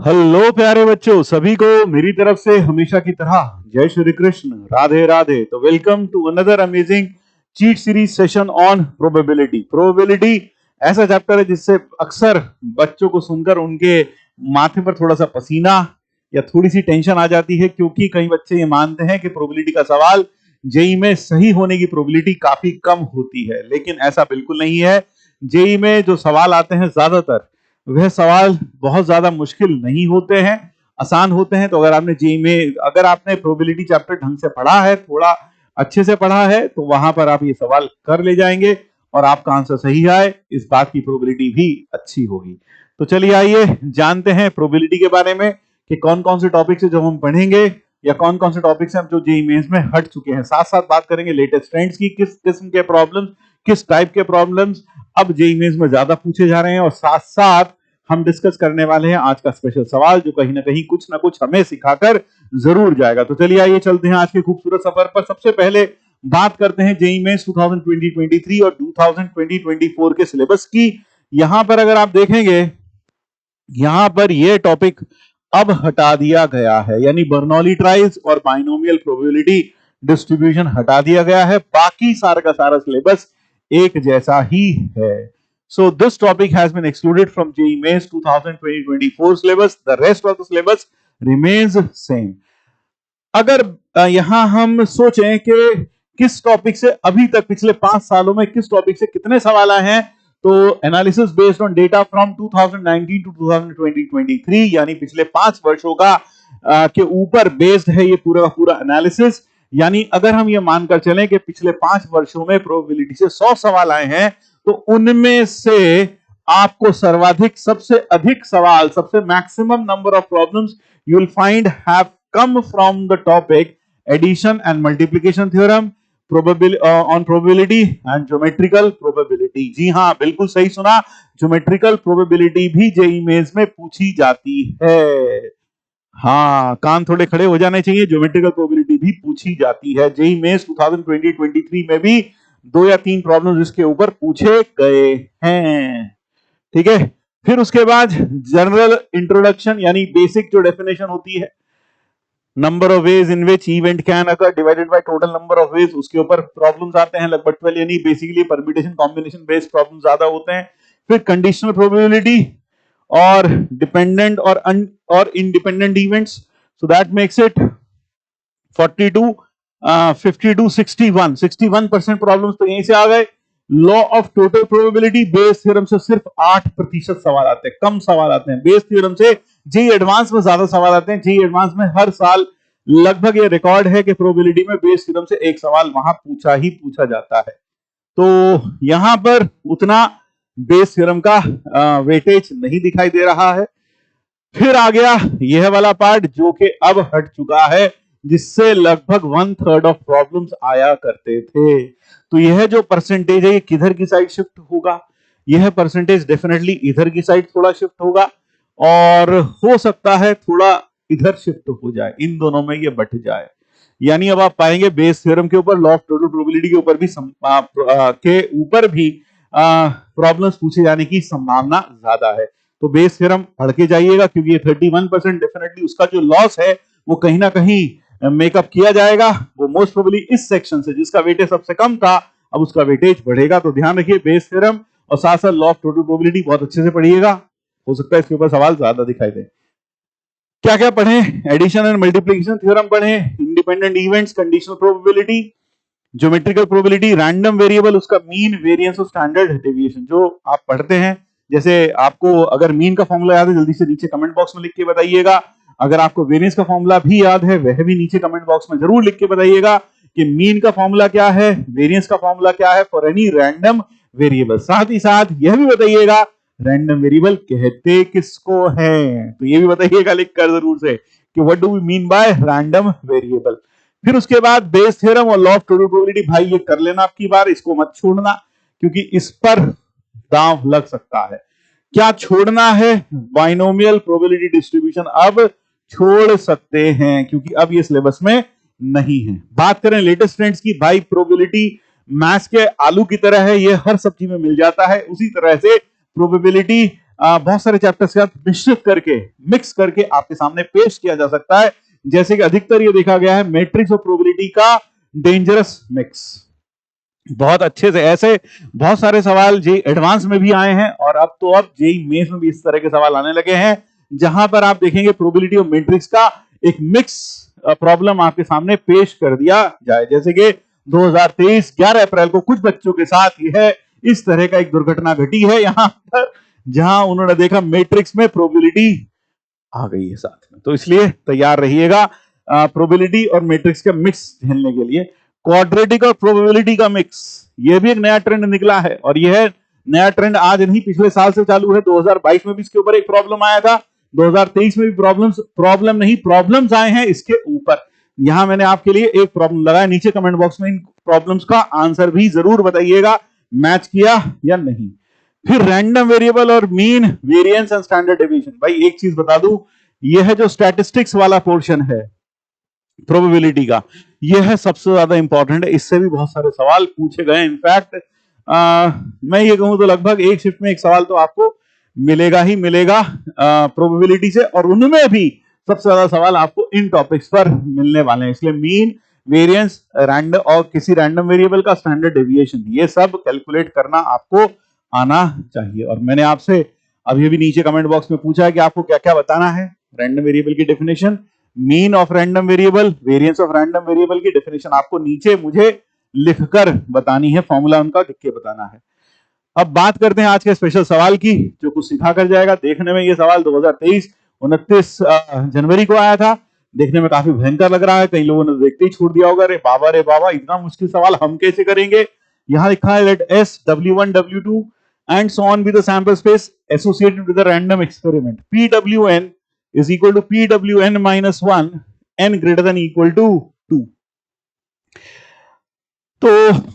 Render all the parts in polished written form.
Hello प्यारे बच्चों, सभी को मेरी तरफ से हमेशा की तरह जय श्री कृष्ण, राधे राधे। तो welcome to another amazing cheat series session on probability. Probability ऐसा चैप्टर है जिससे अक्सर बच्चों को सुनकर उनके माथे पर थोड़ा सा पसीना या थोड़ी सी टेंशन आ जाती है, क्योंकि कई बच्चे ये मानते हैं कि प्रोबेबिलिटी का सवाल जेई में सही होने की प्रोबेबिलिटी काफी कम होती है, लेकिन ऐसा बिल्कुल नहीं है। जेई में जो सवाल आते हैं ज्यादातर वह सवाल बहुत ज्यादा मुश्किल नहीं होते हैं, आसान होते हैं। तो अगर आपने जेई में अगर आपने प्रोबेबिलिटी चैप्टर ढंग से पढ़ा है, थोड़ा अच्छे से पढ़ा है, तो वहां पर आप ये सवाल कर ले जाएंगे और आपका आंसर सही आए, इस बात की प्रोबेबिलिटी भी अच्छी होगी। तो चलिए आइए जानते हैं प्रोबेबिलिटी के बारे में कि कौन कौन से टॉपिक्स है जो हम पढ़ेंगे या कौन कौन से टॉपिक्स हैं जो जेई मेंस में हट चुके हैं। साथ साथ बात करेंगे लेटेस्ट ट्रेंड्स की, किस किस्म के प्रॉब्लम्स, किस टाइप के प्रॉब्लम्स अब जेई मेंस में ज्यादा पूछे जा रहे हैं, और साथ साथ हम डिस्कस करने वाले हैं आज का स्पेशल सवाल जो कहीं ना कहीं कुछ ना कुछ हमें सिखाकर जरूर जाएगा। तो चलिए आइए चलते हैं आज के खूबसूरत सफर पर। सबसे पहले बात करते हैं जेई मेंस 2020-23 और 2020-24 के सिलेबस की। यहां पर अगर आप देखेंगे, यहां पर यह टॉपिक अब हटा दिया गया है, यानी बर्नौली ट्राइल्स और बाइनोमियल प्रोबेबिलिटी डिस्ट्रीब्यूशन हटा दिया गया है। बाकी सारा का सारा सिलेबस एक जैसा ही है। So this topic has been excluded from JEE Mains 2020-24 syllabus. The rest of the syllabus remains same. अगर यहां हम सोचें कि किस टॉपिक से अभी तक पिछले 5 सालों में किस टॉपिक से कितने सवाल आए हैं, तो analysis based on data from 2019 to 2020-23, यानी पिछले 5 वर्षों का के ऊपर बेस्ड है ये पूरा का पूरा एनालिसिस। यानी अगर हम ये मानकर चलें कि पिछले 5 वर्षों में प्रोबेबिलिटी से 100 सवाल आए हैं, तो उनमें से आपको सर्वाधिक, सबसे अधिक सवाल, सबसे maximum number of problems you will find have come from the topic addition and multiplication theorem, on probability and geometrical probability. जी हाँ, बिल्कुल सही सुना, ज्योमेट्रिकल प्रोबेबिलिटी भी जेईई मेंस में पूछी जाती है। हाँ, कान थोड़े खड़े हो जाने चाहिए, ज्योमेट्रिकल प्रोबेबिलिटी भी पूछी जाती है। जेईई मेंस 2020-23 में भी 2 या 3 प्रॉब्लम इसके ऊपर पूछे गए हैं। ठीक है, फिर उसके बाद जनरल इंट्रोडक्शन, यानी बेसिक जो डेफिनेशन होती है, number of ways in which event can occur divided by total number of ways, उसके ऊपर प्रॉब्लम्स आते हैं लगभग 12, यानी basically permutation combination based problem ज्यादा होते हैं। फिर कंडीशनल प्रोबेबिलिटी और डिपेंडेंट और independent events, so that makes it 42 52 61% problems तो यहीं से आ गए। Law of total probability, Bayes theorem से सिर्फ 8% सवाल आते हैं, कम सवाल आते हैं। बेस थ्योरम से जेईई एडवांस में ज्यादा सवाल आते हैं। जेईई एडवांस में हर साल लगभग ये रिकॉर्ड है कि प्रोबेबिलिटी में बेस थ्योरम से एक सवाल वहां पूछा जाता है। तो यहां पर उतना बेस थ्योरम का वेटेज नहीं दिखाई दे रहा है। फिर आ गया यह वाला पार्ट जो कि अब हट चुका है, जिससे लगभग 1/3 ऑफ प्रॉब्लम्स आया करते थे। तो यह जो परसेंटेज है, ये किधर की साइड शिफ्ट होगा? यह परसेंटेज डेफिनेटली इधर की साइड थोड़ा शिफ्ट होगा, और हो सकता है थोड़ा इधर शिफ्ट हो जाए, इन दोनों में ये बट जाए। यानी अब आप पाएंगे बेस थ्योरम के ऊपर, लॉ ऑफ टोटल प्रोबेबिलिटी के ऊपर भी प्रॉब्लम्स पूछे जाने की संभावना ज्यादा है। तो बेस थ्योरम पढ़ के जाइएगा, क्योंकि ये 31% डेफिनेटली उसका जो लॉस है वो कहीं ना कहीं मेकअप किया जाएगा। वो मोस्ट प्रोबेबली इस सेक्शन से, जिसका वेटेज सबसे कम था, अब उसका वेटेज बढ़ेगा। तो ध्यान रखिए, बेस थ्योरम और साथ साथ लॉ ऑफ टोटल प्रोबेबिलिटी बहुत अच्छे से पढ़िएगा, हो सकता है इसके ऊपर सवाल ज्यादा दिखाई दे। क्या क्या पढ़ें? एडिशन एंड मल्टीप्लिकेशन थ्योरम पढ़ें, independent events, conditional probability, geometrical probability, random variable, उसका मीन, वेरिएंस और स्टैंडर्ड डेविएशन जो आप पढ़ते हैं। जैसे आपको अगर मीन का फॉर्मूला याद है, जल्दी से नीचे कमेंट बॉक्स में लिख के बताइएगा। अगर आपको वेरिएंस का फॉर्मूला भी याद है, वह भी नीचे कमेंट बॉक्स में जरूर लिख के बताइएगा कि मीन का फॉर्मूला क्या है, वेरिएंस का फॉर्मूला क्या है फॉर एनी रैंडम वेरिएबल। साथ ही साथ यह भी बताइएगा रैंडम वेरिएबल कहते किसको हैं, तो ये भी बताइएगा लिखकर जरूर से कि what do we mean by random variable. फिर उसके बाद बेस थ्योरम और लॉ ऑफ टोटल प्रोबेबिलिटी, भाई ये कर लेना आपकी बार, इसको मत छोड़ना, क्योंकि इस पर दांव लग सकता है। क्या छोड़ना है? बाइनोमियल प्रोबेबिलिटी डिस्ट्रीब्यूशन अब छोड़ सकते हैं, क्योंकि अब ये सिलेबस में नहीं है। बात करें लेटेस्ट ट्रेंड्स की, भाई प्रोबेबिलिटी मैथ्स के आलू की तरह है, ये हर सब्जी में मिल जाता है। उसी तरह से प्रोबेबिलिटी बहुत सारे चैप्टर्स के साथ मिश्रित करके, मिक्स करके आपके सामने पेश किया जा सकता है, जैसे कि अधिकतर ये देखा गया है मैट्रिक्स और प्रोबेबिलिटी का डेंजरस मिक्स। बहुत अच्छे से ऐसे बहुत सारे सवाल जेई एडवांस में भी आए हैं, और अब जेई मेंस में भी इस तरह के सवाल आने लगे हैं, जहां पर आप देखेंगे प्रोबेबिलिटी और मैट्रिक्स का एक मिक्स प्रॉब्लम आपके सामने पेश कर दिया जाए। जैसे कि 2023 11 अप्रैल को कुछ बच्चों के साथ यह इस तरह का एक दुर्घटना घटी है यहां पर, जहां उन्होंने देखा मैट्रिक्स में प्रोबेबिलिटी आ गई है साथ में। तो इसलिए तैयार रहिएगा प्रोबेबिलिटी और मैट्रिक्स का मिक्स झेलने के लिए। क्वाड्रेटिक और प्रोबेबिलिटी का मिक्स, यह भी एक नया ट्रेंड निकला है, और यह नया ट्रेंड आज नहीं पिछले साल से चालू है। 2022 में भी इसके ऊपर एक प्रॉब्लम आया था, 2023 में भी प्रॉब्लम्स आए हैं इसके ऊपर। यहां मैंने आपके लिए एक प्रॉब्लम लगाया, नीचे कमेंट बॉक्स में इन प्रॉब्लम्स का आंसर भी जरूर बताइएगा, मैच किया या नहीं। फिर रैंडम वेरिएबल और mean variance and standard deviation. भाई एक चीज बता दूं, यह जो स्टैटिस्टिक्स वाला पोर्शन है प्रोबेबिलिटी का, यह है सबसे ज्यादा इंपॉर्टेंट है। इससे भी बहुत सारे सवाल पूछे गए। इनफैक्ट मैं ये कहूं तो लगभग एक शिफ्ट में एक सवाल तो आपको मिलेगा ही मिलेगा प्रोबेबिलिटी से, और उनमें भी सबसे ज्यादा सवाल आपको इन टॉपिक्स पर मिलने वाले हैं। इसलिए मीन, वेरिएंस, रैंडम और किसी रैंडम वेरिएबल का स्टैंडर्ड डेविएशन, ये सब कैलकुलेट करना आपको आना चाहिए। और मैंने आपसे अभी भी नीचे कमेंट बॉक्स में पूछा है कि आपको क्या क्या बताना है। रैंडम वेरिएबल की definition, mean of random variable, variance of random variable की डेफिनेशन आपको नीचे मुझे लिखकर बतानी है, फॉर्मूला उनका लिख के बताना है। अब बात करते हैं आज के स्पेशल सवाल की, जो कुछ सिखा कर जाएगा। देखने में ये सवाल 2023 29 जनवरी को आया था। देखने में काफी भयंकर लग रहा है, कई लोगों ने देखते ही छोड़ दिया होगा, रे बाबा इतना मुश्किल सवाल हम कैसे करेंगे। यहां लिखा है late S W1 W2 and so on be the sample space associated with a random experiment. PWN is equal to PWN minus 1, n greater than equal to 2. तो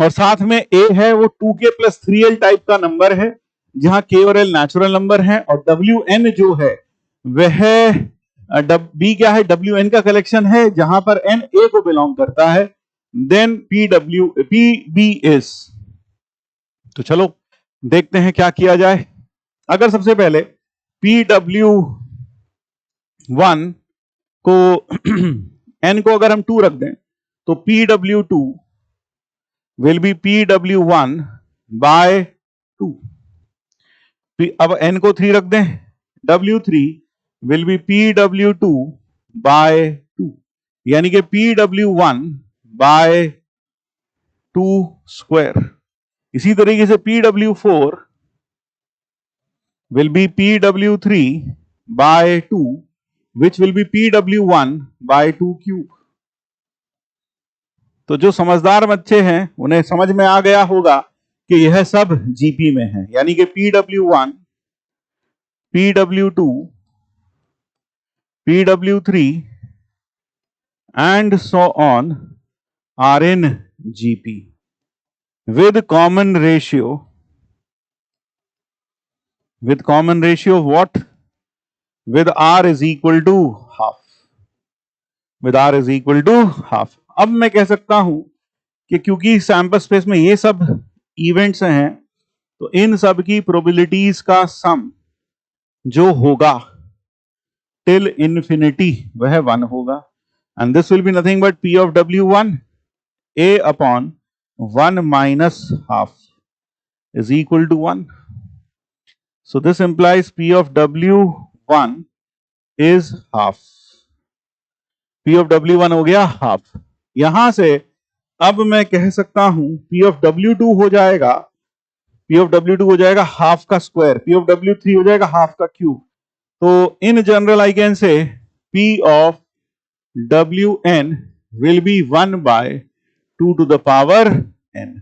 और साथ में A है वो 2k plus 3l टाइप का number है, जहां k और l नेचुरल नंबर है, और WN जो है वह B क्या है, WN का कलेक्शन है, जहां पर n A को बिलोंग करता है। देन PB is, तो चलो देखते हैं क्या किया जाए। अगर सबसे पहले PW1 को n को अगर हम 2 रख दें, तो PW2 will be PW1 by 2। अब n को 3 रख दें, W3 will be PW2 by 2, यानी कि PW1 by 2 स्क्वायर। इसी तरीके से PW4 will be PW3 by 2, which will be PW1 by 2 cube। तो जो समझदार बच्चे हैं उन्हें समझ में आ गया होगा कि यह सब जीपी में है, यानी कि PW1, PW2, PW3 and so on are in GP with common ratio of what? With R is equal to half. With R is equal to half. अब मैं कह सकता हूं कि क्योंकि सैंपल स्पेस में ये सब इवेंट्स हैं, तो इन सब की प्रोबेबिलिटीज का सम जो होगा टिल इंफिनिटी वह 1 होगा, and this will be nothing but P of W1 A upon 1 minus half is equal to 1. So this implies P of W1 is half. P of W1 हो गया half। यहां से अब मैं कह सकता हूं P of W2 हो जाएगा, हाफ का स्क्वायर, P of W3 हो जाएगा हाफ का क्यूब। तो in general I can say P of Wn will be 1 by 2 to the power n।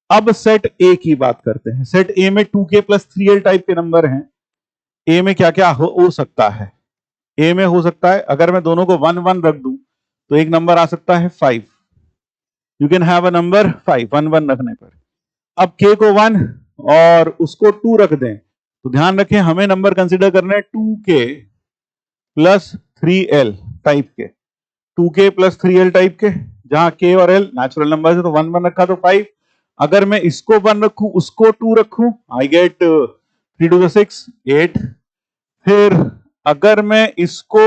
अब सेट A की बात करते हैं। सेट A में 2k plus 3l टाइप के नंबर हैं। A में क्या क्या हो सकता है? A में हो सकता है, अगर मैं दोनों को 1 1 रख दूं तो एक नंबर आ सकता है 5। You can have a number 5 1 1 रखने पर। अब k को 1 और उसको 2 रख दें, तो ध्यान रखें हमें नंबर कंसीडर करना है 2k plus 3l टाइप के, 2k plus 3l टाइप के, जहां k और l नेचुरल नंबर है, तो 1 1 रखा तो 5। अगर मैं इसको 1 रखूं उसको 2 रखूं, आई गेट 3 to the 6 8। फिर अगर मैं इसको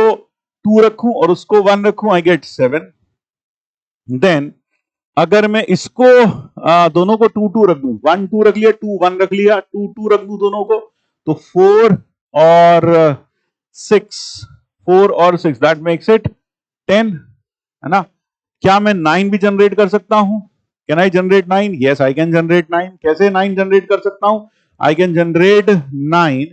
2 रखूं और उसको 1 रखूं, आई गेट 7। देन अगर मैं इसको दोनों को 2 2 रख दूं, 1 2 रख लिया, 2 1 रख लिया, 2 2 रख दूं दोनों को, तो 4 और 6, 4 और 6, दैट मेक्स इट 10, है ना। क्या मैं 9 भी जनरेट कर सकता हूं? Can I generate 9? Yes, I can generate 9। कैसे 9 जनरेट कर सकता हूं? I can generate 9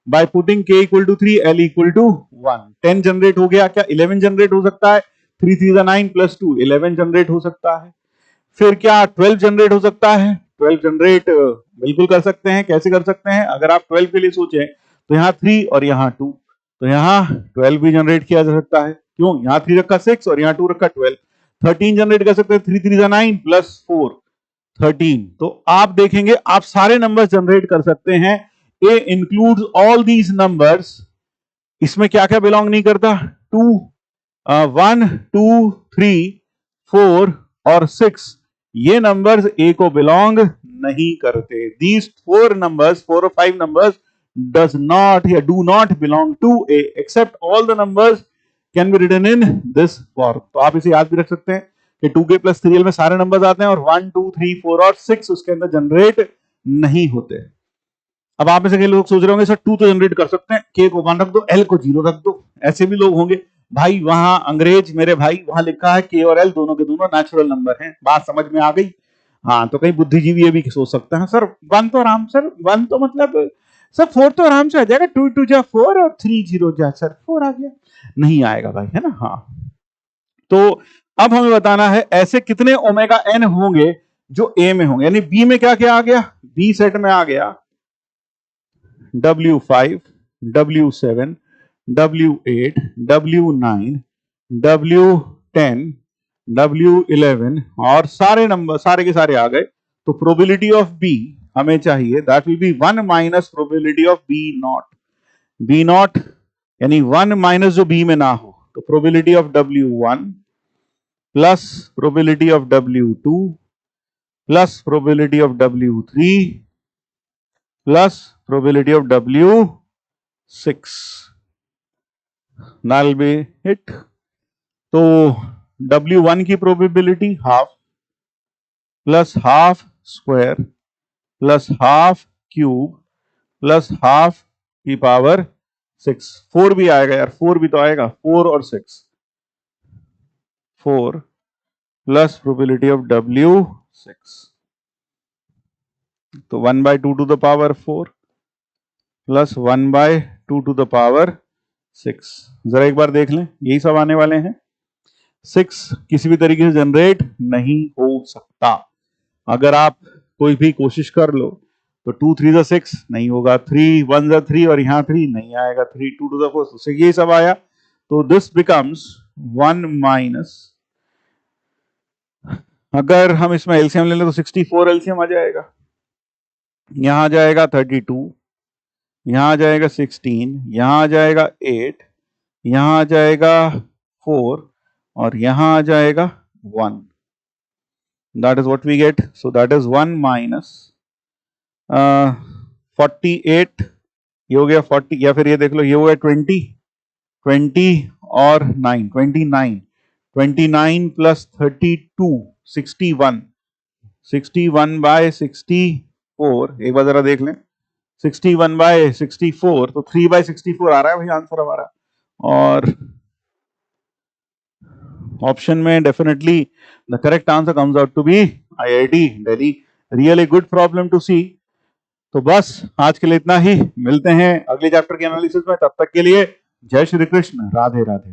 by putting k equal to 3, l equal to 1। 10 generate हो गया। क्या 11 जनरेट हो सकता है? 3 3 9 प्लस 2, 11 जनरेट हो सकता है। फिर क्या 12 जनरेट हो सकता है? 12 जनरेट बिल्कुल कर सकते हैं। कैसे कर सकते हैं? अगर आप 12 के लिए सोचें तो यहाँ 3 और यहाँ 2, तो यहाँ 12 भी जनरेट किया जा सकता है। क्यों? यहाँ 3 रखा 6 और यहाँ 2 रखा 12। 13 जनरेट कर सकते हैं। 3 3 9 प्लस 4, 13। तो आप देखेंगे आप सारे नंबर्स जनरेट कर सकते हैं। ए इंक्लूड्स ऑल दीज नंबर्स। इसमें क्या क्या बिलोंग नहीं करता? 2 1 2 3 4 और 6, ये नंबर्स ए को बिलोंग नहीं करते। दीज 4 नंबर्स, 4 और 5 नंबर्स does not या do not belong to A except all the numbers can be written in this form। तो आप इसे याद भी रख सकते हैं कि 2k plus 3l में सारे नंबर्स आते हैं और 1 2 3 4 और 6 उसके अंदर जनरेट नहीं होते। अब आप में से कई लोग सोच रहे होंगे सर 2 तो जनरेट कर सकते हैं, k को 1 रख दो, l को 0 रख दो। ऐसे भी लोग होंगे। भाई वहां अंग्रेज मेरे भाई, वहां लिखा है k और l दोनों के दोनों नेचुरल नंबर हैं। बात समझ में आ गई? हाँ, तो कई बुद्धिजीवी ये भी सोच सकते हैं सर 1 तो आराम, सर 1 तो मतलब सर 4 तो आराम से आ जाएगा, 2 2 जा 4 और 3 0 जा सर 4 आ गया। नहीं आएगा भाई, है ना। हाँ, तो अब हमें बताना है ऐसे कितने ओमेगा n होंगे जो a में होंगे। यानी b में क्या क्या आ गया? b सेट में आ गया W5 W7 W8 W9 W10 W11 और सारे नंबर सारे के सारे आ गए। तो प्रोबेबिलिटी ऑफ b हमें चाहिए, that will be 1 minus probability of b not. b not यानी 1 माइनस जो b में ना हो, तो probability of W1 plus probability of W2 plus probability of W3 plus probability of W6, that'll be it। तो W1 की probability half plus half square plus half cube plus half की power 6। 4 भी आएगा यार, 4 भी तो आएगा, 4 और 6, 4 प्लस प्रोबेबिलिटी ऑफ W6, तो 1 by 2 to the power 4 plus 1 by 2 to the power 6। जरा एक बार देख लें, यही सब आने वाले हैं। 6 किसी भी तरीके से जनरेट नहीं हो सकता। अगर आप कोई भी कोशिश कर लो तो 2 3 6 नहीं होगा, 3 1 3 और यहाँ 3 नहीं आएगा, 3 2 to the 4, तो ये सब आया। तो दिस बिकम्स 1 माइनस, अगर हम इसमें एलसीएम ले लें तो 64 एलसीएम आ जाएगा। यहाँ आ जाएगा 32, यहाँ आ जाएगा 16, यहाँ आ जाएगा 8, यहाँ आ जाएगा 4 और यहाँ आ जाएगा 1। That is what we get. So that is 1 minus 48, ये हो गया 40, या फिर ये देख लो ये हो गया 20, 20 और 9 29, 29 प्लस 32 61, 61 बाय 64, एक बार जरा देख लें, 61 बाय 64, तो 3 बाय 64 आ रहा है भाई आंसर हमारा। और ऑप्शन में definitely the correct answer comes out to be IIT Delhi. Really good problem to see. तो बस आज के लिए इतना ही, मिलते हैं अगले चैप्टर के एनालिसिस में। तब तक के लिए जय श्री कृष्ण, राधे राधे।